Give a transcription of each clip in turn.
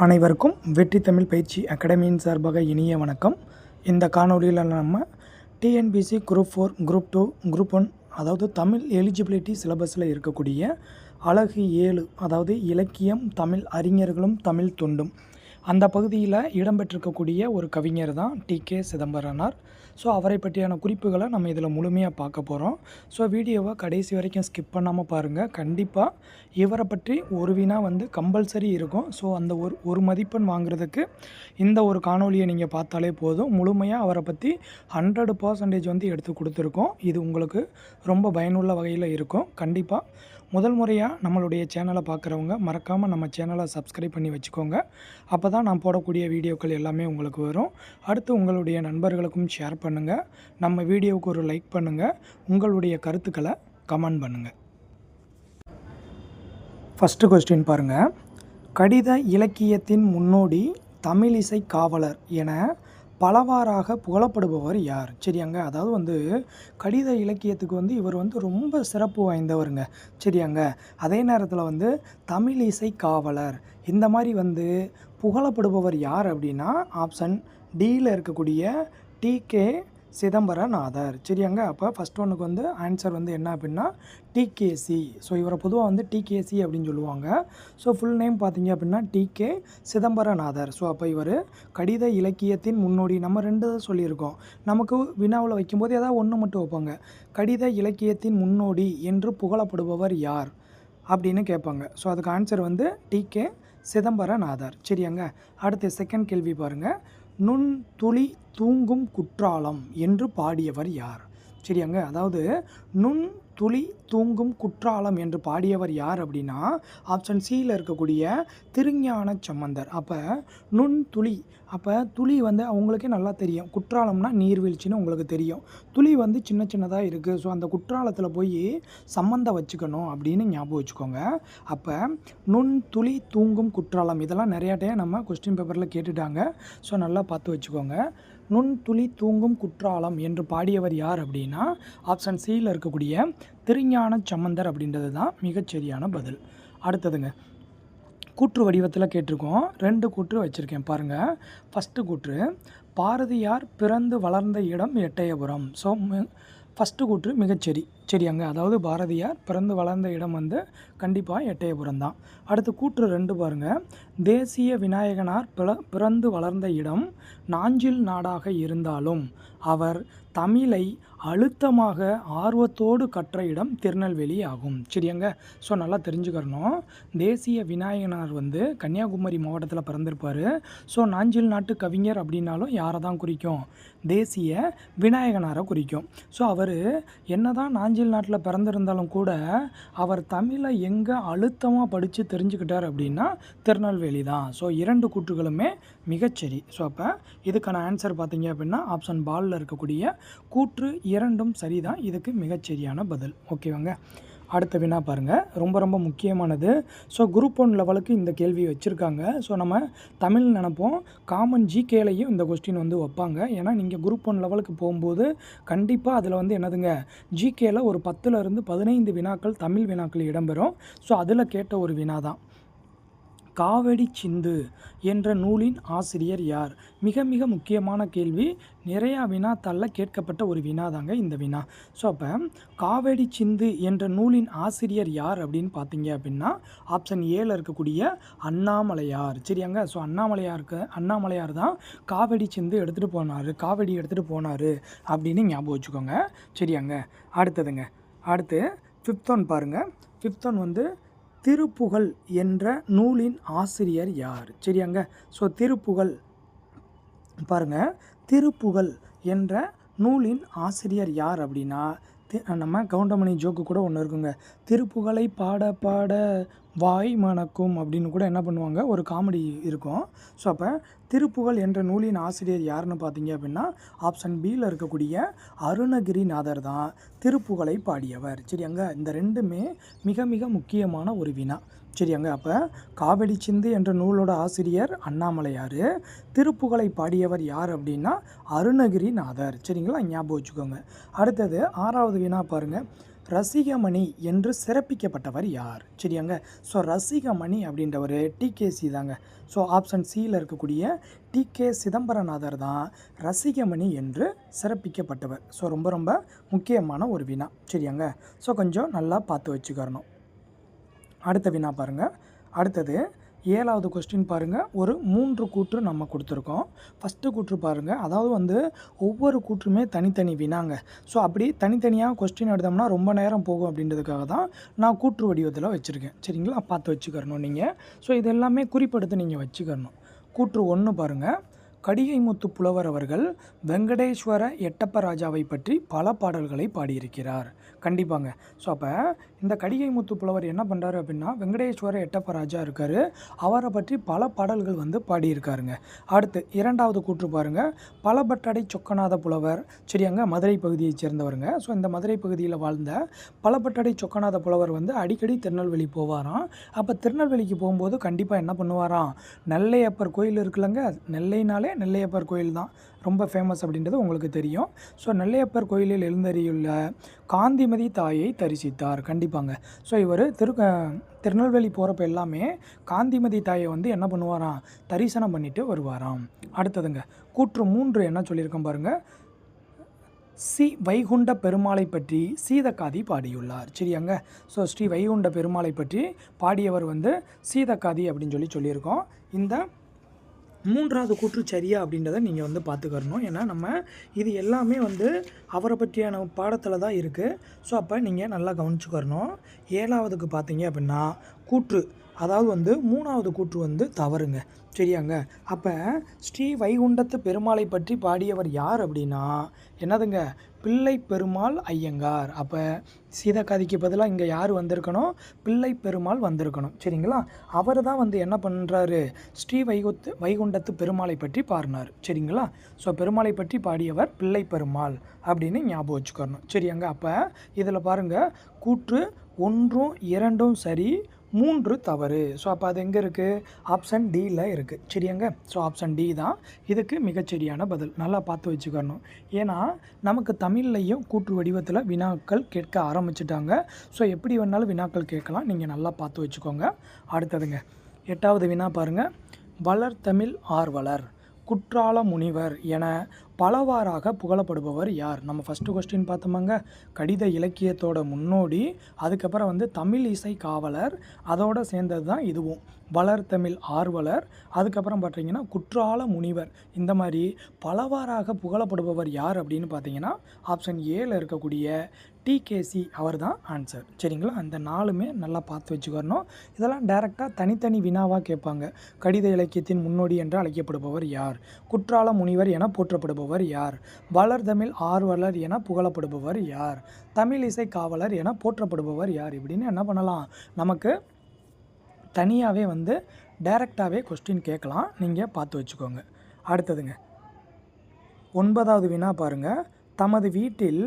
அனைவருக்கும் வெற்றி தமிழ் பயிற்சி அகாடமியின் சார்பாக இனிய வணக்கம். இந்த காணொலியில் நம்ம டிஎன்பிசி குரூப் 4 குரூப் 2 குரூப் 1 அதாவது தமிழ் எலிஜிபிலிட்டி சிலபஸில் இருக்கக்கூடிய அழகு 7 அதாவது இலக்கியம் தமிழ் அறிஞர்களும் தமிழ் தொண்டும் அந்த பகுதியில் இடம்பெற்றிருக்கக்கூடிய ஒரு கவிஞர் தான் டி.கே. சிதம்பரனார். ஸோ அவரை பற்றியான குறிப்புகளை நம்ம இதில் முழுமையாக பார்க்க போகிறோம். ஸோ வீடியோவை கடைசி வரைக்கும் ஸ்கிப் பண்ணாமல் பாருங்கள். கண்டிப்பாக இவரை பற்றி ஒரு வினா கம்பல்சரி இருக்கும். ஸோ அந்த ஒரு மதிப்பெண் வாங்குறதுக்கு இந்த ஒரு காணொலியை நீங்கள் பார்த்தாலே போதும். முழுமையாக அவரை பற்றி 100% எடுத்து கொடுத்துருக்கோம். இது உங்களுக்கு ரொம்ப பயனுள்ள வகையில் இருக்கும். கண்டிப்பாக முதல் முறையாக நம்மளுடைய சேனலை பார்க்குறவங்க மறக்காமல் நம்ம சேனலை சப்ஸ்கிரைப் பண்ணி வச்சுக்கோங்க. அப்போ தான் நான் போடக்கூடிய வீடியோக்கள் எல்லாமே உங்களுக்கு வரும். அடுத்து உங்களுடைய நண்பர்களுக்கும் ஷேர் பண்ணுங்கள். நம்ம வீடியோவுக்கு ஒரு லைக் பண்ணுங்கள். உங்களுடைய கருத்துக்களை கமெண்ட் பண்ணுங்கள். ஃபஸ்ட்டு கொஸ்டின் பாருங்கள். கடித இலக்கியத்தின் முன்னோடி தமிழிசை காவலர் என பலவாறாக புகழப்படுபவர் யார்? சரியாங்க. அதாவது கடித இலக்கியத்துக்கு இவர் ரொம்ப சிறப்பு வாய்ந்தவருங்க. சரியாங்க. அதே நேரத்தில் தமிழ் இசை காவலர் இந்த மாதிரி புகழப்படுபவர் யார் அப்படின்னா ஆப்ஷன் டியில் இருக்கக்கூடிய டி.கே. சிதம்பரநாதர். சரியாங்க. அப்போ ஃபஸ்ட் ஒன்றுக்கு ஆன்சர் என்ன அப்படின்னா டிகேசி. ஸோ இவரை பொதுவாக டிகேசி அப்படின்னு சொல்லுவாங்க. ஸோ ஃபுல் நேம் பார்த்தீங்க அப்படின்னா டி.கே. சிதம்பரநாதர். ஸோ அப்போ இவர் கடித இலக்கியத்தின் முன்னோடி. நம்ம 2 சொல்லியிருக்கோம். நமக்கு வினாவில் வைக்கும்போது ஏதாவது ஒன்று மட்டும் வைப்பாங்க. கடித இலக்கியத்தின் முன்னோடி என்று புகழப்படுபவர் யார் அப்படின்னு கேட்பாங்க. ஸோ அதுக்கு ஆன்சர் டி.கே. சிதம்பரநாதர். சரியாங்க. அடுத்து செகண்ட் கேள்வி பாருங்கள். நுண் துளி தூங்கும் குற்றாலம் என்று பாடியவர் யார்? சரியாங்க. அதாவது நுண் துளி தூங்கும் குற்றாலம் என்று பாடியவர் யார் அப்படின்னா ஆப்ஷன் சியில் இருக்கக்கூடிய திருஞான சம்பந்தர். அப்போ நுண் துளி, அப்போ துளி அவங்களுக்கே நல்லா தெரியும். குற்றாலம்னா நீர்வீழ்ச்சின்னு உங்களுக்கு தெரியும். துளி சின்ன சின்னதாக இருக்குது. ஸோ அந்த குற்றாலத்தில் போய் சம்பந்தம் வச்சுக்கணும் அப்படின்னு ஞாபகம் வச்சுக்கோங்க. அப்போ நுண் துளி தூங்கும் குற்றாலம் இதெல்லாம் நிறையா டைம் நம்ம கொஸ்டின் பேப்பரில் கேட்டுட்டாங்க. ஸோ நல்லா பார்த்து வச்சுக்கோங்க. நுண் துளி தூங்கும் குற்றாலம் என்று பாடியவர் யார் அப்படின்னா ஆப்ஷன் சியில் இருக்கக்கூடிய திருஞான சம்பந்தர் அப்படின்றது தான் மிகச்சரியான பதில். அடுத்ததுங்க கூற்று வடிவத்தில் கேட்டிருக்கோம். 2 கூற்று வச்சுருக்கேன் பாருங்கள். ஃபஸ்ட்டு கூற்று பாரதியார் பிறந்து வளர்ந்த இடம் எட்டயபுரம். ஸோ ஃபஸ்ட்டு கூற்று மிகச்சரி. சரியாங்க. அதாவது பாரதியார் பிறந்து வளர்ந்த இடம் கண்டிப்பாக எட்டயபுரம் தான். அடுத்து கூற்று 2 பாருங்கள். தேசிய விநாயகனார் பிறந்து வளர்ந்த இடம் நாஞ்சில் நாடாக இருந்தாலும் அவர் தமிழை அழுத்தமாக ஆர்வத்தோடு கற்ற இடம் திருநெல்வேலி ஆகும். சரியாங்க. ஸோ நல்லா தெரிஞ்சுக்கிறணும். தேசிய விநாயகனார் கன்னியாகுமரி மாவட்டத்தில் பிறந்திருப்பார். ஸோ நாஞ்சில் நாட்டு கவிஞர் அப்படின்னாலும் யாரை தான் குறிக்கும்? தேசிய விநாயகனாரை குறிக்கும். ஸோ அவர் என்ன தான் நாஞ்சில் நாட்டில் பிறந்திருந்தாலும் கூட அவர் தமிழை எங்கே அழுத்தமாக படித்து தெரிஞ்சுக்கிட்டார் அப்படின்னா திருநெல்வேலி தான். ஸோ 2 கூற்றுகளுமே மிகச்சரி. ஸோ அப்போ இதுக்கான ஆன்சர் பார்த்தீங்க அப்படின்னா ஆப்ஷன் பாலில் இருக்கக்கூடிய கூற்று 2ம் சரிதான். இதுக்கு மிகச்சரியான பதில். ஓகேவாங்க. அடுத்த வினா பாருங்கள். ரொம்ப முக்கியமானது. ஸோ குரூப் 1 லெவலுக்கு இந்த கேள்வி வச்சுருக்காங்க. ஸோ நம்ம தமிழ் நினைப்போம். காமன் ஜிகேலையும் இந்த கொஸ்டின் வைப்பாங்க. ஏன்னா நீங்கள் குரூப் 1 லெவலுக்கு போகும்போது கண்டிப்பாக அதில் என்னதுங்க ஜிகேல ஒரு 10லிருந்து 15 வினாக்கள் தமிழ் வினாக்கள் இடம்பெறும். ஸோ அதில் கேட்ட ஒரு வினா தான் காவடி சிந்து என்ற நூலின் ஆசிரியர் யார்? மிக முக்கியமான கேள்வி. நிறையா வினாத்தாளில் கேட்கப்பட்ட ஒரு வினாதாங்க இந்த வினா. ஸோ அப்போ காவடி சிந்து என்ற நூலின் ஆசிரியர் யார் அப்படின்னு பார்த்தீங்க அப்படின்னா ஆப்ஷன் ஏல இருக்கக்கூடிய அண்ணாமலையார். சரியாங்க. ஸோ அண்ணாமலையார் தான் காவடி சிந்து எடுத்துகிட்டு போனார், காவடி எடுத்துகிட்டு போனார் அப்படின்னு ஞாபகம் வச்சுக்கோங்க. சரியாங்க. அடுத்து 5th ஒன் பாருங்கள். 5th ஒன் திருப்புகழ் என்ற நூலின் ஆசிரியர் யார்? சரியாங்க. ஸோ திருப்புகழ் பாருங்கள். திருப்புகழ் என்ற நூலின் ஆசிரியர் யார் அப்படின்னா நம்ம கவுண்டமணி ஜோக்கு கூட ஒன்று இருக்குங்க. திருப்புகழை பாட பாட வாய் மணக்கும் அப்படின்னு கூட என்ன பண்ணுவாங்க, ஒரு காமெடி இருக்கும். ஸோ அப்போ திருப்புகழ் என்ற நூலின் ஆசிரியர் யாருன்னு பார்த்தீங்க அப்படின்னா ஆப்ஷன் பியில் இருக்கக்கூடிய அருணகிரிநாதர் தான் திருப்புகழை பாடியவர். சரியாங்க. இந்த 2மே மிக முக்கியமான ஒரு வினா. சரியாங்க. அப்போ காவடி சிந்து என்ற நூலோட ஆசிரியர் அண்ணாமலையார், திருப்புகழை பாடியவர் யார் அப்படின்னா அருணகிரிநாதர். சரிங்களா, ஞாபகம் வச்சுக்கோங்க. அடுத்தது 6வது வினா பாருங்கள். ரசிகமணி என்று சிறப்பிக்கப்பட்டவர் யார்? சரியாங்க. ஸோ ரசிகமணி அப்படின்றவர் டிகேசி தாங்க. ஸோ ஆப்ஷன் சியில் இருக்கக்கூடிய டிகே சிதம்பரநாதர் தான் ரசிகமணி என்று சிறப்பிக்கப்பட்டவர். ஸோ ரொம்ப ரொம்ப முக்கியமான ஒரு வினா. சரியாங்க. ஸோ கொஞ்சம் நல்லா பார்த்து வச்சுக்கறணும். அடுத்த வினா பாருங்கள். அடுத்தது 7வது கொஸ்டின் பாருங்கள். ஒரு 3 கூற்று நம்ம கொடுத்துருக்கோம். ஃபஸ்ட்டு கூற்று பாருங்கள். அதாவது வந்து ஒவ்வொரு கூற்றுமே தனித்தனி வினாங்க. ஸோ அப்படி தனித்தனியாக கொஸ்டின் எடுத்தோம்னா ரொம்ப நேரம் போகும் அப்படின்றதுக்காக தான் நான் கூற்று வடிவத்தில் வச்சுருக்கேன். சரிங்களா, பார்த்து வச்சுக்கறணும் நீங்கள். ஸோ இது எல்லாமே குறிப்பெடுத்து நீங்கள் வச்சுக்கணும். கூற்று 1 பாருங்கள். கடிகைமுத்து புலவர் அவர்கள் வெங்கடேஸ்வர எட்டப்ப ராஜாவை பற்றி பல பாடல்களை பாடியிருக்கிறார். கண்டிப்பாங்க. ஸோ அப்போ இந்த கடிகைமுத்து புலவர் என்ன பண்ணுறாரு அப்படின்னா, வெங்கடேஸ்வர எட்டப்ப ராஜா இருக்கார், அவரை பற்றி பல பாடல்கள் வந்து பாடியிருக்காருங்க. அடுத்து 2வது கூற்று பாருங்கள். பலபட்டடை சொக்கநாத புலவர். சரியாங்க, மதுரை பகுதியைச் சேர்ந்தவருங்க. ஸோ இந்த மதுரை பகுதியில் வாழ்ந்த பலபட்டடை சொக்கநாத புலவர் வந்து அடிக்கடி திருநெல்வேலி போவாராம். அப்போ திருநெல்வேலிக்கு போகும்போது கண்டிப்பாக என்ன பண்ணுவாராம், நெல்லையப்பர் கோயில் இருக்குல்லங்க, நெல்லைனாலே நெல்லையப்பர் கோயில் தான் ரொம்ப ஃபேமஸ் அப்படின்றது உங்களுக்கு தெரியும். ஸோ நெல்லையப்பர் கோயிலில் எழுந்தருளியுள்ள காந்திமதி தாயை தரிசித்தார். கண்டிப்பாங்க. ஸோ இவர் திருநெல்வேலி போகிறப்ப எல்லாமே காந்திமதி தாயை வந்து என்ன பண்ணுவாராம், தரிசனம் பண்ணிட்டு வருவாராம். அடுத்ததுங்க கூற்று 3 என்ன சொல்லியிருக்கோம் பாருங்கள். ஸ்ரீ வைகுண்ட பெருமாளை பற்றி சீதக்காதி பாடியுள்ளார். சரியாங்க. ஸோ ஸ்ரீ வைகுண்ட பெருமாளை பற்றி பாடியவர் வந்து சீதக்காதி அப்படின்னு சொல்லியிருக்கோம். இந்த 3வது கூற்று சரியா அப்படின்றத நீங்கள் வந்து பார்த்துக்கறணும். ஏன்னா நம்ம இது எல்லாமே வந்து அவரை பற்றியான பாடத்தில் தான் இருக்குது. ஸோ அப்போ நீங்கள் நல்லா கவனிச்சுக்கறணும். 7வதுக்கு பார்த்தீங்க அப்படின்னா கூற்று, அதாவது வந்து 3வது கூற்று வந்து தவறுங்க. சரியாங்க. அப்போ ஸ்ரீ வைகுண்டத்து பெருமாளை பற்றி பாடியவர் யார் அப்படின்னா என்னதுங்க, பிள்ளை பெருமாள் ஐயங்கார். அப்போ சீதக்காதிக்கு பதிலாக இங்கே யார் வந்திருக்கணும், பிள்ளை பெருமாள் வந்திருக்கணும். சரிங்களா. அவர் தான் வந்து என்ன பண்ணுறாரு, ஸ்ரீ வைகுண்டத்து பெருமாளை பற்றி பாடினார். சரிங்களா. ஸோ பெருமாளை பற்றி பாடியவர் பிள்ளை பெருமாள் அப்படின்னு ஞாபகம் வச்சுக்கணும். சரியாங்க. அப்போ இதில் பாருங்கள், கூற்று 1, 2 சரி, 3 தவறு. ஸோ அப்போ அது எங்கே இருக்குது, ஆப்ஷன் டியில் இருக்குது. சரியாங்க. ஸோ ஆப்ஷன் டி தான் இதுக்கு மிகச்சரியான பதில். நல்லா பார்த்து வச்சுக்கணும். ஏன்னா நமக்கு தமிழ்லையும் கூற்று வடிவத்தில் வினாக்கள் கேட்க ஆரம்பிச்சிட்டாங்க. ஸோ எப்படி வேணாலும் வினாக்கள் கேட்கலாம். நீங்கள் நல்லா பார்த்து வச்சுக்கோங்க. அடுத்ததுங்க 8வது வினா பாருங்கள். வளர்தமிழ் ஆர்வலர், குற்றால முனிவர் என பலவாறாக புகழப்படுபவர் யார்? நம்ம ஃபஸ்ட்டு கொஸ்டின் பார்த்தோமாங்க, கடித இலக்கியத்தோட முன்னோடி, அதுக்கப்புறம் வந்து தமிழ் இசை காவலர், அதோடு சேர்ந்தது தான் இதுவும். வளர்தமிழ் ஆர்வலர், அதுக்கப்புறம் பார்த்தீங்கன்னா குற்றால முனிவர். இந்த மாதிரி பலவாறாக புகழப்படுபவர் யார் அப்படின்னு பார்த்தீங்கன்னா ஆப்ஷன் ஏல இருக்கக்கூடிய டிகேசி அவர் தான் ஆன்சர். சரிங்களா. அந்த 4மே நல்லா பார்த்து வச்சுக்கணும். இதெல்லாம் டைரெக்டாக தனித்தனி வினாவாக கேட்பாங்க. கடித இலக்கியத்தின் முன்னோடி என்று அழைக்கப்படுபவர் யார்? குற்றால முனிவர் என போற்றப்படுபவர் யார்? வளர்தமிழ் ஆர்வலர் என புகழப்படுபவர் யார்? தமிழ் இசை காவலர் என போற்றப்படுபவர் யார்? இப்படின்னு என்ன பண்ணலாம், நமக்கு தனியாகவே வந்து டைரெக்டாகவே கொஸ்டின் கேட்கலாம். நீங்கள் பார்த்து வச்சுக்கோங்க. அடுத்ததுங்க 9வது வினா பாருங்கள். தமது வீட்டில்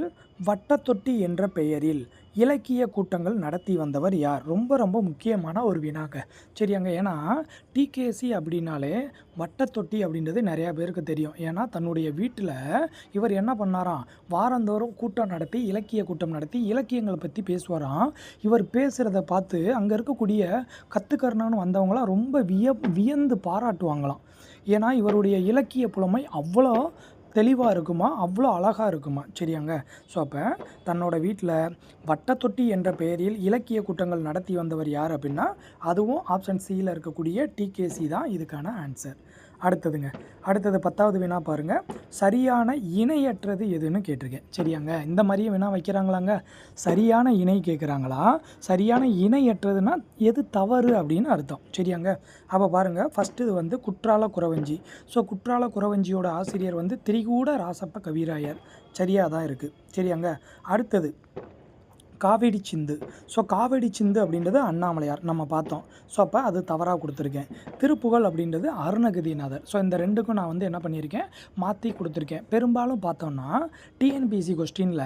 வட்டத்தொட்டி என்ற பெயரில் இலக்கிய கூட்டங்கள் நடத்தி வந்தவர் யார்? ரொம்ப ரொம்ப முக்கியமான ஒரு வினாங்க. சரியாங்க. ஏன்னா டிகேசி அப்படின்னாலே வட்டத்தொட்டி அப்படின்றது நிறையா பேருக்கு தெரியும். ஏன்னா தன்னுடைய வீட்டில் இவர் என்ன பண்ணாராம், வாரந்தோறும் கூட்டம் நடத்தி, இலக்கிய கூட்டம் நடத்தி இலக்கியங்களை பற்றி பேசுவாராம். இவர் பேசுகிறத பார்த்து அங்கே இருக்கக்கூடிய கற்றுக்கறனான்னு வந்தவங்களாம் ரொம்ப வியந்து பாராட்டுவாங்களாம். ஏன்னா இவருடைய இலக்கிய புலமை அவ்வளோ தெளிவாக இருக்குமா, அவ்வளோ அழகாக இருக்குமா. சரியாங்க. ஸோ அப்போ தன்னோட வீட்டில் வட்டத்தொட்டி என்ற பெயரில் இலக்கிய கூட்டங்கள் நடத்தி வந்தவர் யார் அப்படின்னா அதுவும் ஆப்ஷன் சியில் இருக்கக்கூடிய டிகேசி தான் இதுக்கான ஆன்சர். அடுத்தது 10வது வினா பாருங்கள். சரியான இணையற்றது எதுன்னு கேட்டிருக்கேன். சரியாங்க. இந்த மாதிரியே வினா வைக்கிறாங்களாங்க. சரியான இணை கேட்குறாங்களா, சரியான இணையற்றதுன்னா எது தவறு அப்படின்னு அர்த்தம். சரியாங்க. அப்போ பாருங்கள், ஃபஸ்ட்டு இது வந்து குற்றால குறவஞ்சி. ஸோ குற்றால குறவஞ்சியோட ஆசிரியர் வந்து திரிகூட ராசப்ப கவிராயர். சரியாக தான் இருக்குது. சரியாங்க. அடுத்தது காவேரி சிந்து. ஸோ காவேரி சிந்து அப்படின்றது அண்ணாமலையார் நம்ம பார்த்தோம். ஸோ அப்போ அது தவறாக கொடுத்துருக்கேன். திருப்புகழ் அப்படின்றது அருணகிரிநாதர். ஸோ இந்த 2க்கும் நான் வந்து என்ன பண்ணியிருக்கேன், மாற்றி கொடுத்துருக்கேன். பெரும்பாலும் பார்த்தோம்னா டிஎன்பிஎஸ்சி கொஸ்டினில்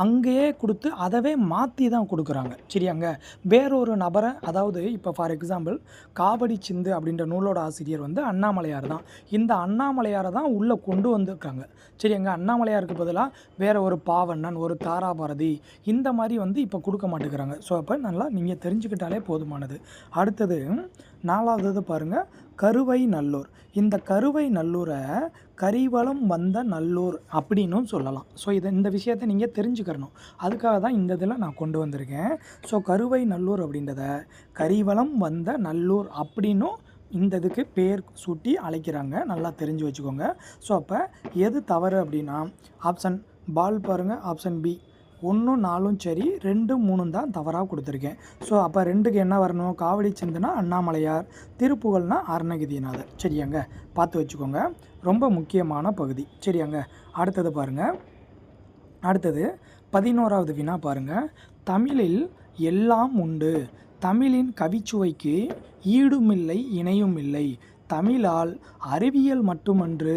அங்கேயே கொடுத்து அதவே மாற்றி தான் கொடுக்குறாங்க. சரியாங்க. வேறொரு நபரை, அதாவது இப்போ ஃபார் எக்ஸாம்பிள் காவடி சிந்து அப்படின்ற நூலோட ஆசிரியர் வந்து அண்ணாமலையார் தான். இந்த அண்ணாமலையாரை தான் உள்ளே கொண்டு வந்திருக்காங்க. சரியாங்க. அண்ணாமலையாருக்கு பதிலாக வேறு ஒரு பாவண்ணன், ஒரு தாராபாரதி, இந்த மாதிரி வந்து இப்போ கொடுக்க மாட்டேங்கிறாங்க. ஸோ அப்போ நல்லா நீங்கள் தெரிஞ்சுக்கிட்டாலே போதுமானது. அடுத்தது 4வது பாருங்கள், கருவை நல்லூர். இந்த கருவை நல்லூரை கரிவலம் வந்த நல்லூர் அப்படின்னும் சொல்லலாம். ஸோ இந்த விஷயத்தை நீங்கள் தெரிஞ்சுக்கிறணும். அதுக்காக தான் இந்த இதில் நான் கொண்டு வந்திருக்கேன். ஸோ கருவை நல்லூர் அப்படின்றத கரிவலம் வந்த நல்லூர் அப்படின்னும் இந்த இதுக்கு பேர் சூட்டி அழைக்கிறாங்க. நல்லா தெரிஞ்சு வச்சுக்கோங்க. ஸோ அப்போ எது தவறு அப்படின்னா ஆப்ஷன் பால் பாருங்கள், ஆப்ஷன் பி 1, 4 சரி, 2, 3 தான் தவறாக கொடுத்துருக்கேன். ஸோ அப்போ 2க்கு என்ன வரணும்? காவடி சிந்துனா அண்ணாமலையார், திருப்புகழ்னா அருணகிரிநாதர். சரியாங்க, பார்த்து வச்சுக்கோங்க. ரொம்ப முக்கியமான பகுதி. சரியாங்க, அடுத்தது பாருங்கள். அடுத்தது 11வது வினா பாருங்கள். தமிழில் எல்லாம் உண்டு, தமிழின் கவிச்சுவைக்கு ஈடுமில்லை இணையுமில்லை, தமிழால் அறிவியல் மட்டுமன்று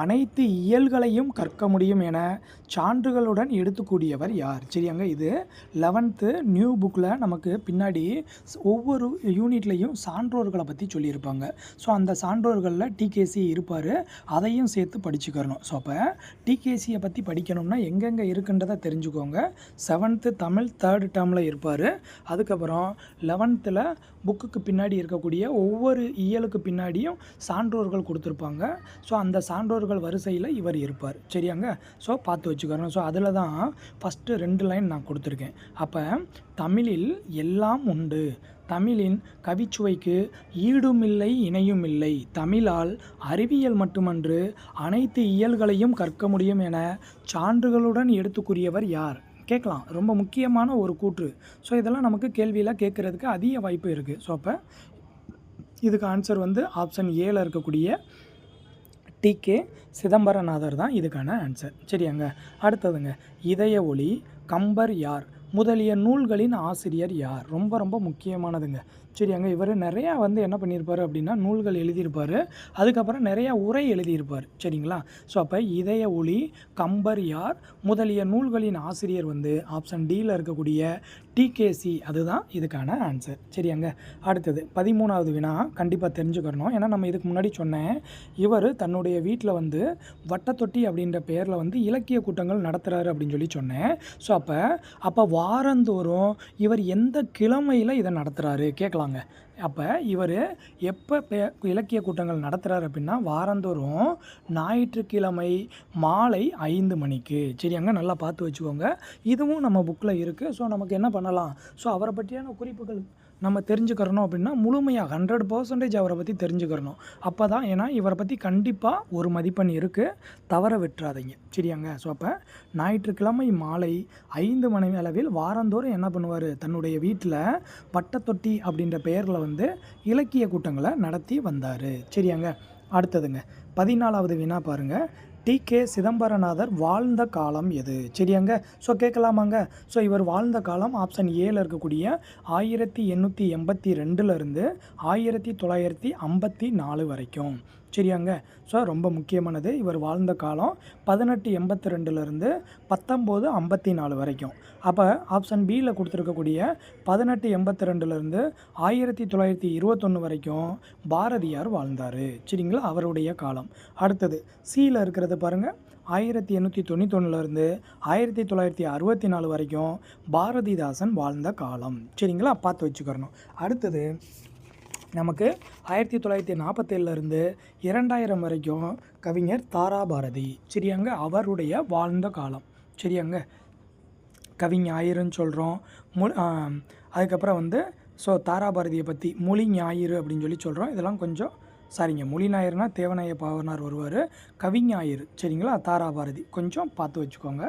அனைத்து இயல்களையும் கற்க முடியும் என சான்றுகளுடன் எடுத்துக்கூடியவர் யார்? சரியாங்க, இது 11th நியூ புக்கில் நமக்கு பின்னாடி ஒவ்வொரு யூனிட்லேயும் சான்றோர்களை பற்றி சொல்லியிருப்பாங்க. ஸோ அந்த சான்றோர்களில் டிகேசி இருப்பார். அதையும் சேர்த்து படிச்சுக்கிறணும். ஸோ அப்போ டிகேசியை பற்றி படிக்கணும்னா எங்கெங்கே இருக்குன்றதை தெரிஞ்சுக்கோங்க. 7th தமிழ் 3rd டேர்மில் இருப்பார். அதுக்கப்புறம் 11th புக்குக்கு பின்னாடி இருக்கக்கூடிய ஒவ்வொரு இயலுக்கு பின்னாடியும் சான்றோர்கள் கொடுத்துருப்பாங்க. ஸோ அந்த சான்றோர்கள் வரிசையில் இவர் இருப்பார். சரியாங்க, ஸோ பார்த்து வச்சுக்கிறோம். ஸோ அதில் தான் ஃபஸ்ட்டு 2 லைன் நான் கொடுத்துருக்கேன். அப்போ தமிழில் எல்லாம் உண்டு, தமிழின் கவிச்சுவைக்கு ஈடுமில்லை இணையுமில்லை, தமிழால் அறிவியல் மட்டுமன்று அனைத்து இயல்களையும் கற்க முடியும் என சான்றுகளுடன் எடுத்துக்கூறியவர் யார்? கேட்கலாம். ரொம்ப முக்கியமான ஒரு கூற்று. ஸோ இதெல்லாம் நமக்கு கேள்வியில் கேட்குறதுக்கு அதிக வாய்ப்பு இருக்குது. ஸோ அப்போ இதுக்கு ஆன்சர் வந்து ஆப்ஷன் ஏல இருக்கக்கூடிய டிகே சிதம்பரநாதர் தான் இதுக்கான ஆன்சர். சரியாங்க, அடுத்ததுங்க இதய ஒளி, கம்பர் யார் முதலிய நூல்களின் ஆசிரியர் யார்? ரொம்ப ரொம்ப முக்கியமானதுங்க. சரியாங்க, இவர் நிறையா வந்து என்ன பண்ணியிருப்பார் அப்படின்னா நூல்கள் எழுதியிருப்பார். அதுக்கப்புறம் நிறையா உரை எழுதியிருப்பார். சரிங்களா, ஸோ அப்போ இதய ஒளி, கம்பர் யார் முதலிய நூல்களின் ஆசிரியர் வந்து ஆப்ஷன் டியில் இருக்கக்கூடிய டிகேசி, அதுதான் இதுக்கான ஆன்சர். சரியாங்க, அடுத்தது 13வது வினா கண்டிப்பாக தெரிஞ்சுக்கிறணும். ஏன்னா நம்ம இதுக்கு முன்னாடி சொன்னேன், இவர் தன்னுடைய வீட்டில் வந்து வட்டத்தொட்டி அப்படின்ற பேரில் வந்து இலக்கிய கூட்டங்கள் நடத்துகிறாரு அப்படின்னு சொல்லி சொன்னேன். ஸோ அப்போ வாரந்தோறும் இவர் எந்த கிழமையில் இதை நடத்துகிறாரு கேட்கலாங்க. அப்போ இவர் எப்போ இலக்கிய கூட்டங்கள் நடத்துகிறார் அப்படின்னா வாரந்தோறும் ஞாயிற்றுக்கிழமை மாலை 5 மணிக்கு. சரியாங்க, நல்லா பார்த்து வச்சுக்கோங்க. இதுவும் நம்ம புக்கில் இருக்குது. ஸோ நமக்கு என்ன பண்ணலாம்? ஸோ அவரை பற்றியான குறிப்புகள் நம்ம தெரிஞ்சுக்கிறணும் அப்படின்னா முழுமையாக 100% அவரை பற்றி தெரிஞ்சுக்கிறணும். அப்போ தான், ஏன்னா இவரை பற்றி கண்டிப்பாக ஒரு மதிப்பெண் இருக்குது, தவற விட்டுறாதீங்க. சரியாங்க, ஸோ அப்போ ஞாயிற்றுக்கிழமை மாலை 5 மணி அளவில் வாரந்தோறும் என்ன பண்ணுவார்? தன்னுடைய வீட்டில் வட்டத்தொட்டி அப்படின்ற பெயரில் வந்து இலக்கிய கூட்டங்களை நடத்தி வந்தார். சரியாங்க, அடுத்ததுங்க 14வது வினா பாருங்கள். டிகே சிதம்பரநாதர் வாழ்ந்த காலம் எது? சரியாங்க, ஸோ கேட்கலாமாங்க. ஸோ இவர் வாழ்ந்த காலம் ஆப்ஷன் ஏல இருக்கக்கூடிய 1882 1954 வரைக்கும். சரியாங்க, ஸோ ரொம்ப முக்கியமானது. இவர் வாழ்ந்த காலம் 1882 1954 வரைக்கும். அப்போ ஆப்ஷன் பியில் கொடுத்துருக்கக்கூடிய 1882 1921 வரைக்கும் பாரதியார் வாழ்ந்தார். சரிங்களா, அவருடைய காலம். அடுத்தது சியில் இருக்கிறது பாருங்கள். 1891 1964 வரைக்கும் பாரதிதாசன் வாழ்ந்த காலம். சரிங்களா, பார்த்து வச்சுக்கிறணும். அடுத்தது நமக்கு 1947 2000 வரைக்கும் கவிஞர் தாராபாரதி. சரியாங்க, அவருடைய வாழ்ந்த காலம். சரியாங்க, கவிஞாயிறுன்னு சொல்கிறோம். அதுக்கப்புறம் வந்து ஸோ தாராபாரதியை பற்றி மொழி ஞாயிறு அப்படின்னு சொல்லி சொல்கிறோம். இதெல்லாம் கொஞ்சம் சரிங்க. மொழி ஞாயிறுனா தேவநாய பாவனார் வருவார். கவிஞாயிறு சரிங்களா, தாராபாரதி கொஞ்சம் பார்த்து வச்சுக்கோங்க.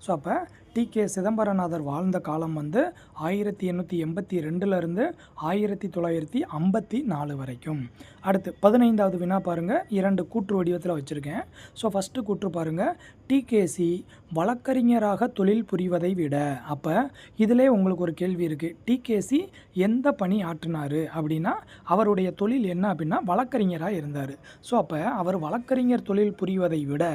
ஸோ அப்போ டிகே சிதம்பரநாதர் வாழ்ந்த காலம் வந்து 1882 1954 வரைக்கும். அடுத்து 15வது வினா பாருங்கள். 2 கூற்று வடிவத்தில் வச்சுருக்கேன். ஸோ ஃபஸ்ட்டு கூற்று பாருங்கள். டிகேசி வழக்கறிஞராக தொழில் புரிவதை விட, அப்போ இதிலே உங்களுக்கு ஒரு கேள்வி இருக்குது. டிகேசி எந்த பணி ஆற்றினார் அப்படின்னா அவருடைய தொழில் என்ன அப்படின்னா வழக்கறிஞராக இருந்தார். ஸோ அப்போ அவர் வழக்கறிஞர் தொழில் புரிவதை விட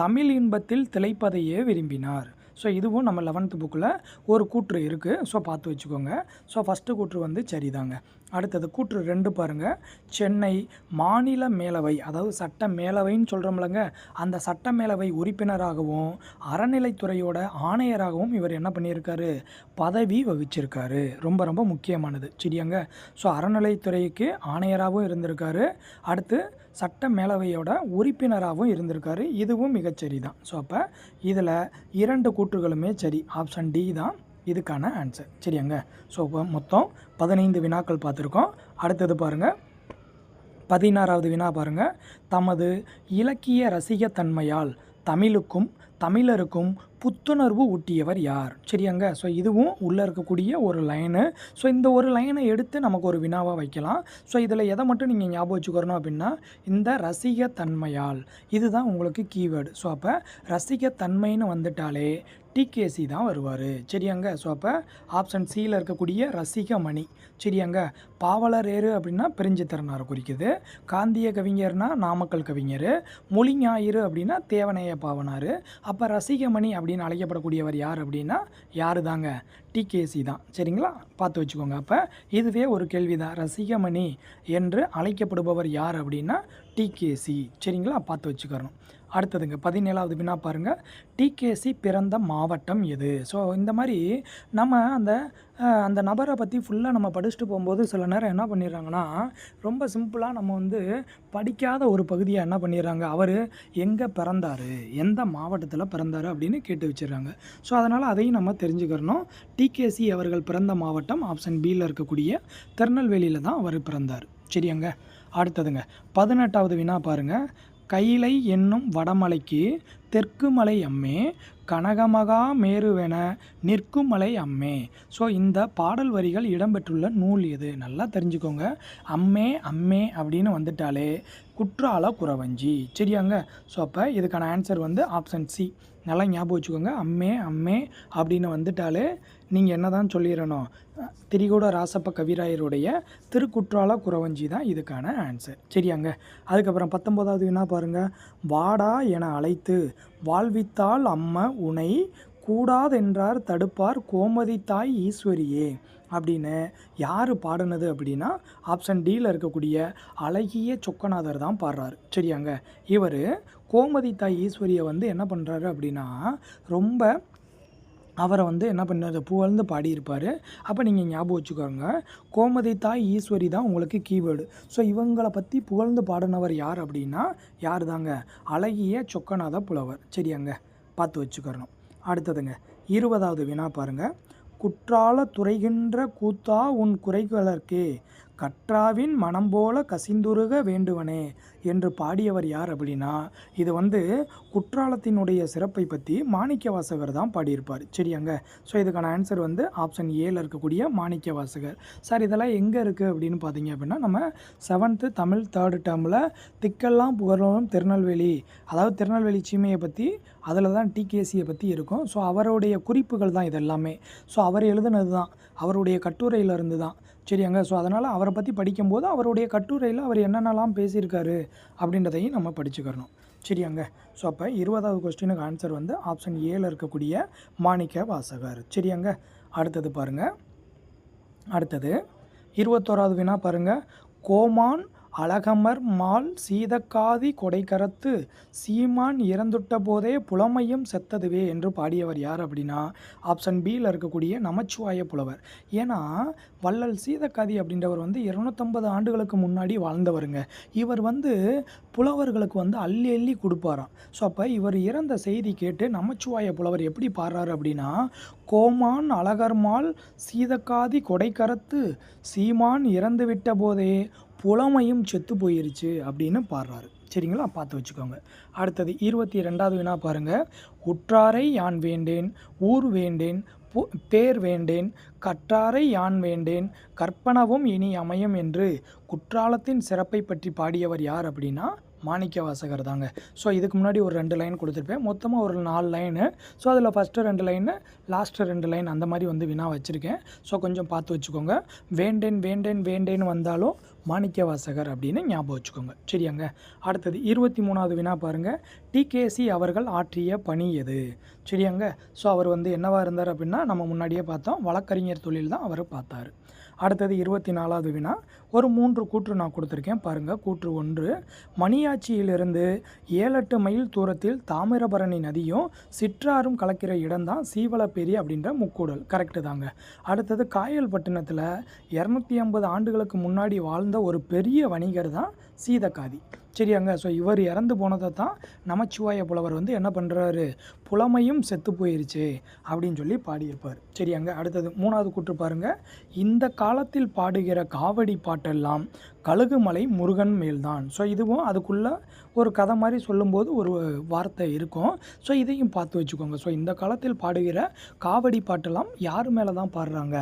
தமிழ் இன்பத்தில் திளைப்பதையே விரும்பினார். ஸோ இதுவும் நம்ம 11th புக்கில் ஒரு கூற்று இருக்குது. ஸோ பார்த்து வச்சுக்கோங்க. ஸோ ஃபஸ்ட்டு கூற்று வந்து சரிதாங்க. அடுத்தது கூற்று 2 பாருங்கள். சென்னை மாநில மேலவை, அதாவது சட்ட மேலவைன்னு சொல்கிறோம்லங்க, அந்த சட்ட மேலவை உறுப்பினராகவும் அறநிலைத்துறையோட ஆணையராகவும் இவர் என்ன பண்ணியிருக்காரு, பதவி வகிச்சிருக்காரு. ரொம்ப ரொம்ப முக்கியமானது. சரியாங்க. ஸோ அறநிலைத்துறைக்கு ஆணையராகவும் இருந்திருக்காரு, அடுத்து சட்ட மேலவையோட உறுப்பினராகவும் இருந்திருக்காரு. இதுவும் மிகச்சரி தான். ஸோ அப்போ இதில் 2 கூற்றுகளுமே சரி. ஆப்ஷன் டி தான் இதுக்கான ஆன்சர். சரியாங்க. ஸோ இப்போ மொத்தம் 15 வினாக்கள் பார்த்துருக்கோம். அடுத்தது பாருங்கள், 16வது வினா பாருங்கள். தமது இலக்கிய ரசிகத்தன்மையால் தமிழுக்கும் தமிழருக்கும் புத்துணர்வு ஊட்டியவர் யார்? சரியாங்க. ஸோ இதுவும் உள்ளே இருக்கக்கூடிய ஒரு லைனு. ஸோ இந்த ஒரு லைனை எடுத்து நமக்கு ஒரு வினாவாக வைக்கலாம். ஸோ இதில் எதை மட்டும் நீங்கள் ஞாபகம் வச்சுக்கிறணும் அப்படின்னா, இந்த ரசிகத்தன்மையால் இதுதான் உங்களுக்கு கீவேர்டு. ஸோ அப்போ ரசிகத்தன்மைன்னு வந்துட்டாலே டிகேசி தான் வருவார். சரியாங்க. ஸோ அப்போ ஆப்ஷன் சியில் இருக்கக்கூடிய ரசிகமணி. சரியாங்க. பாவலரேறு அப்படின்னா பெருஞ்சித்திரனாரை குறிக்குது. காந்திய கவிஞர்னா நாமக்கல் கவிஞர். மொழி ஞாயிறு அப்படின்னா தேவனைய பாவனார். அப்போ ரசிகமணி அப்படின்னு அழைக்கப்படக்கூடியவர் யார் அப்படின்னா யார் தாங்க, டிகேசி தான். சரிங்களா, பார்த்து வச்சுக்கோங்க. அப்போ இதுவே ஒரு கேள்வி தான். ரசிகமணி என்று அழைக்கப்படுபவர் யார் அப்படின்னா டிகேசி. சரிங்களா, பார்த்து வச்சுக்கிறணும். அடுத்ததுங்க 17வது வினா பாருங்கள். டிகேசி பிறந்த மாவட்டம் எது? ஸோ இந்த மாதிரி நம்ம அந்த நபரை பற்றி ஃபுல்லாக நம்ம படிச்சுட்டு போகும்போது சில நேரம் என்ன பண்ணிடுறாங்கன்னா, ரொம்ப சிம்பிளாக நம்ம படிக்காத ஒரு பகுதியை என்ன பண்ணிடுறாங்க, அவர் எங்கே பிறந்தார், எந்த மாவட்டத்தில் பிறந்தார் அப்படின்னு கேட்டு வச்சிடுறாங்க. ஸோ அதனால் அதையும் நம்ம தெரிஞ்சுக்கிறணும். டிகேசி அவர்கள் பிறந்த மாவட்டம் ஆப்ஷன் பியில் இருக்கக்கூடிய திருநெல்வேலியில் தான் அவர் பிறந்தார். சரியாங்க. அடுத்ததுங்க 18வது வினா பாருங்கள். கைலை என்னும் வடமலைக்கு தெற்கு மலை அம்மே, கனகமகா மேருவென நிற்குமலை அம்மே. ஸோ இந்த பாடல் வரிகள் இடம்பெற்றுள்ள நூல் எது? நல்லா தெரிஞ்சுக்கோங்க. அம்மே அம்மே அப்படின்னு வந்துட்டாலே குற்றால குறவஞ்சி. சரியாங்க. ஸோ அப்போ இதுக்கான ஆன்சர் ஆப்ஷன் சி. நல்லா ஞாபகம் வச்சுக்கோங்க. அம்மே அம்மே அப்படின்னு வந்துட்டாலே நீங்கள் என்ன தான் சொல்லிடணும், திரிகூட ராசப்ப கவிராயருடைய திருக்குற்றால குறவஞ்சி தான் இதுக்கான ஆன்சர். சரியாங்க. அதுக்கப்புறம் 19வது வினா பாருங்கள். வாடா என அழைத்து வாழ்வித்தால் அம்ம உனை கூடாதென்றார் தடுப்பார் கோமதி தாய் ஈஸ்வரியே அப்படின்னு யார் பாடினது அப்படின்னா ஆப்ஷன் டியில் இருக்கக்கூடிய அழகிய சொக்கநாதர் தான் பாடுறாரு. சரியாங்க. இவர் கோமதி தாய் ஈஸ்வரியை என்ன பண்ணுறாரு அப்படின்னா, ரொம்ப அவரை என்ன பண்ணார், புகழ்ந்து பாடியிருப்பார். அப்போ நீங்கள் ஞாபகம் வச்சுக்கோங்க, கோமதி தாய் ஈஸ்வரி தான் உங்களுக்கு கீவேர்டு. ஸோ இவங்களை பற்றி புகழ்ந்து பாடினவர் யார் அப்படின்னா யார் தாங்க, அழகிய சொக்கநாத புலவர். சரியாங்க, பார்த்து வச்சுக்கிறணும். அடுத்ததுங்க 20வது வினா பாருங்கள். குற்றால துறைகின்ற கூத்தா உன் குறைகளற்கே கற்றாவின் மனம் போல கசிந்துருக வேண்டுவனே என்று பாடியவர் யார் அப்படின்னா, இது குற்றாலத்தினுடைய சிறப்பை பற்றி மாணிக்கவாசகர் தான் பாடியிருப்பார். சரியாங்க. ஸோ இதுக்கான ஆன்சர் ஆப்ஷன் ஏல இருக்கக்கூடிய மாணிக்கவாசகர். சார் இதெல்லாம் எங்கே இருக்குது அப்படின்னு பார்த்தீங்க அப்படின்னா, நம்ம 7th தமிழ் 3rd டேர்மில் திக்கெல்லாம் புகழும் திருநெல்வேலி, அதாவது திருநெல்வேலி சீமையை பற்றி அதில் தான் டிகேசியை பற்றி இருக்கும். ஸோ அவருடைய குறிப்புகள் தான் இதெல்லாமே. ஸோ அவர் எழுதுனது தான், அவருடைய கட்டுரையிலிருந்து தான். சரியாங்க. ஸோ அதனால் அவரை பற்றி படிக்கும்போது அவருடைய கட்டுரையில் அவர் என்னென்னலாம் பேசியிருக்காரு அப்படின்றதையும் நம்ம படிச்சுக்கிறணும். சரியாங்க. ஸோ அப்போ 20வது கொஸ்டினுக்கு ஆன்சர் ஆப்ஷன் ஏல இருக்கக்கூடிய மாணிக்க வாசகர். சரியாங்க. அடுத்தது பாருங்கள். அடுத்தது 21வது வினா பாருங்கள். கோமான் அழகமர் மால் சீதக்காதி கொடைக்கரத்து சீமான் இறந்துட்ட போதே புலமையும் செத்ததுவே என்று பாடியவர் யார் அப்படின்னா ஆப்ஷன் பியில் இருக்கக்கூடிய நமச்சிவாய புலவர். ஏன்னா வள்ளல் சீதக்காதி அப்படின்றவர் 250 ஆண்டுகளுக்கு முன்னாடி வாழ்ந்தவருங்க. இவர் புலவர்களுக்கு அள்ளி அள்ளி கொடுப்பாராம். ஸோ அப்போ இவர் இறந்த செய்தி கேட்டு நமச்சிவாய புலவர் எப்படி பாடுறாரு அப்படின்னா, கோமான் அழகர்மால் சீதக்காதி கொடைக்கரத்து சீமான் இறந்து விட்ட போதே புலமையும் செத்து போயிருச்சு அப்படின்னு பாடுறாரு. சரிங்களா, பார்த்து வச்சுக்கோங்க. அடுத்தது 22வது வினா பாருங்கள். உற்றாரை யான் வேண்டேன் ஊர் வேண்டேன் பேர் வேண்டேன் கற்றாரை யான் வேண்டேன் கற்பனவும் இனி அமையும் என்று குற்றாலத்தின் சிறப்பை பற்றி பாடியவர் யார் அப்படின்னா மாணிக்கவாசகர் தாங்க. ஸோ இதுக்கு முன்னாடி ஒரு 2 லைன் கொடுத்துருப்பேன், மொத்தமாக ஒரு 4 லைனு. ஸோ அதில் ஃபஸ்ட்டு 2 லைனு லாஸ்ட்டு 2 லைன் அந்த மாதிரி வினா வச்சுருக்கேன். ஸோ கொஞ்சம் பார்த்து வச்சுக்கோங்க. வேண்டேன் வேண்டேன் வேண்டேன்னு வந்தாலும் மாணிக்கவாசகர் அப்படின்னு ஞாபகம் வச்சுக்கோங்க. சரியாங்க. அடுத்தது 23வது வினா பாருங்கள். டிகேசி அவர்கள் ஆற்றிய பணி எது? சரியாங்க. ஸோ அவர் என்னவாக இருந்தார் அப்படின்னா நம்ம முன்னாடியே பார்த்தோம், வழக்கறிஞர் தொழில் தான் அவர் பார்த்தார். அடுத்தது 24வது வினா. ஒரு 3 கூற்று நான் கொடுத்துருக்கேன் பாருங்கள். கூற்று 1, மணியாச்சியிலிருந்து 7-8 மைல் தூரத்தில் தாமிரபரணி நதியும் சிற்றாறும் கலக்கிற இடம்தான் சீவலப்பேரி அப்படின்ற முக்கூடல். கரெக்டு தாங்க. அடுத்தது காயல்பட்டினத்தில் 250 ஆண்டுகளுக்கு முன்னாடி வாழ்ந்த ஒரு பெரிய வணிகர் தான் சீதக்காதி. சரியாங்க. ஸோ இவர் இறந்து போனதை தான் நமச்சிவாய புலவர் வந்து என்ன பண்ணுறாரு, புலமையும் செத்து போயிருச்சு அப்படின்னு சொல்லி பாடியிருப்பார். சரியாங்க. அடுத்தது 3வது கூற்று பாருங்கள். இந்த காலத்தில் பாடுகிற காவடி பாட்டெல்லாம் கழுகுமலை முருகன் மேல்தான். ஸோ இதுவும் அதுக்குள்ளே ஒரு கதை மாதிரி சொல்லும்போது ஒரு வார்த்தை இருக்கும். ஸோ இதையும் பார்த்து வச்சுக்கோங்க. ஸோ இந்த காலத்தில் பாடுகிற காவடி பாட்டெல்லாம் யார் மேலே தான் பாடுறாங்க,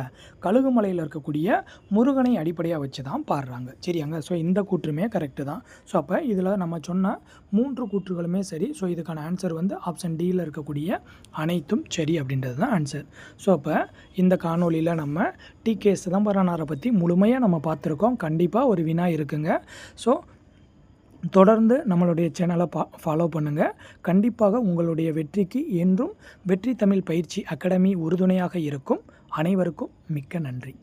கழுகுமலையில் இருக்கக்கூடிய முருகனை அடிப்படையாக வச்சு தான் பாடுறாங்க. சரியாங்க. ஸோ இந்த கூற்றுமே கரெக்டு தான். ஸோ அப்போ இதில் நம்ம சொன்ன 3 கூற்றுகளுமே சரி. ஸோ இதுக்கான ஆன்சர் வந்து ஆப்ஷன் டியில் இருக்கக்கூடிய அனைத்தும் சரி அப்படின்றது தான் ஆன்சர். ஸோ அப்போ இந்த காணொலியில் நம்ம டி.கே. சிதம்பரனாரை பற்றி முழுமையாக நம்ம பார்த்துருக்கோம். கண்டிப்பாக ஒரு வினா இருக்குங்க. ஸோ தொடர்ந்து நம்மளுடைய சேனலை ஃபாலோ பண்ணுங்கள். கண்டிப்பாக உங்களுடைய வெற்றிக்கு என்றும் வெற்றி தமிழ் பயிற்சி அகாடமி உறுதுணையாக இருக்கும். அனைவருக்கும் மிக்க நன்றி.